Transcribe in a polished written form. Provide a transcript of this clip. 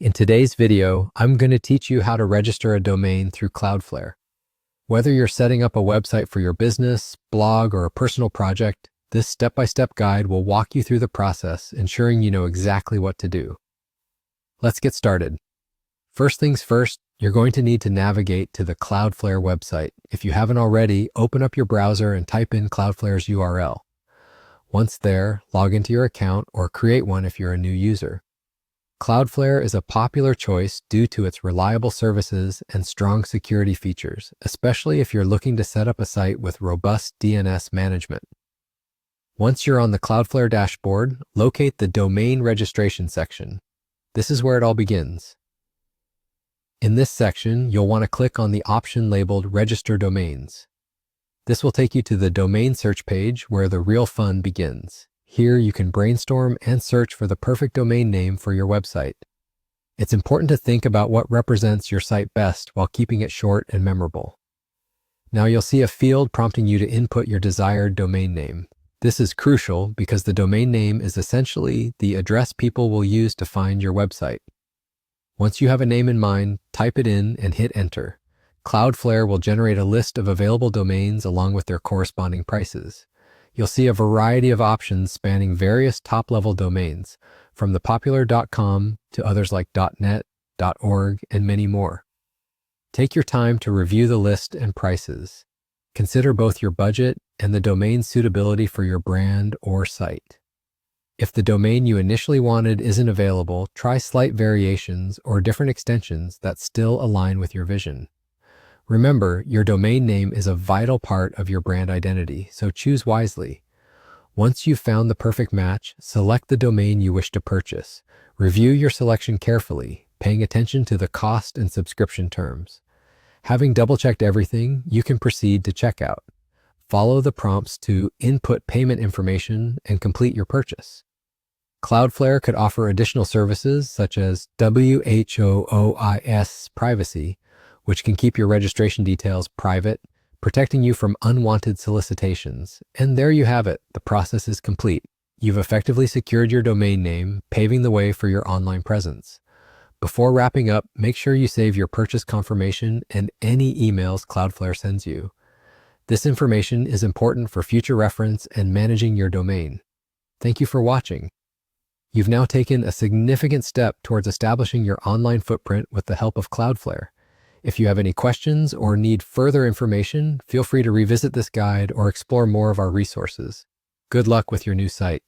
In today's video, I'm going to teach you how to register a domain through Cloudflare. Whether you're setting up a website for your business, blog, or a personal project, this step-by-step guide will walk you through the process, ensuring you know exactly what to do. Let's get started. First things first, you're going to need to navigate to the Cloudflare website. If you haven't already, open up your browser and type in Cloudflare's URL. Once there, log into your account or create one if you're a new user. Cloudflare is a popular choice due to its reliable services and strong security features, especially if you're looking to set up a site with robust DNS management. Once you're on the Cloudflare dashboard, locate the Domain Registration section. This is where it all begins. In this section, you'll want to click on the option labeled Register Domains. This will take you to the domain search page where the real fun begins. Here, you can brainstorm and search for the perfect domain name for your website. It's important to think about what represents your site best while keeping it short and memorable. Now you'll see a field prompting you to input your desired domain name. This is crucial because the domain name is essentially the address people will use to find your website. Once you have a name in mind, type it in and hit enter. Cloudflare will generate a list of available domains along with their corresponding prices. You'll see a variety of options spanning various top-level domains, from the popular .com to others like .net, .org, and many more. Take your time to review the list and prices. Consider both your budget and the domain suitability for your brand or site. If the domain you initially wanted isn't available, try slight variations or different extensions that still align with your vision. Remember, your domain name is a vital part of your brand identity, so choose wisely. Once you've found the perfect match, select the domain you wish to purchase. Review your selection carefully, paying attention to the cost and subscription terms. Having double-checked everything, you can proceed to checkout. Follow the prompts to input payment information and complete your purchase. Cloudflare could offer additional services such as WHOOIS privacy, which can keep your registration details private, protecting you from unwanted solicitations. And there you have it. The process is complete. You've effectively secured your domain name, paving the way for your online presence. Before wrapping up, make sure you save your purchase confirmation and any emails Cloudflare sends you. This information is important for future reference and managing your domain. Thank you for watching. You've now taken a significant step towards establishing your online footprint with the help of Cloudflare. If you have any questions or need further information, feel free to revisit this guide or explore more of our resources. Good luck with your new site.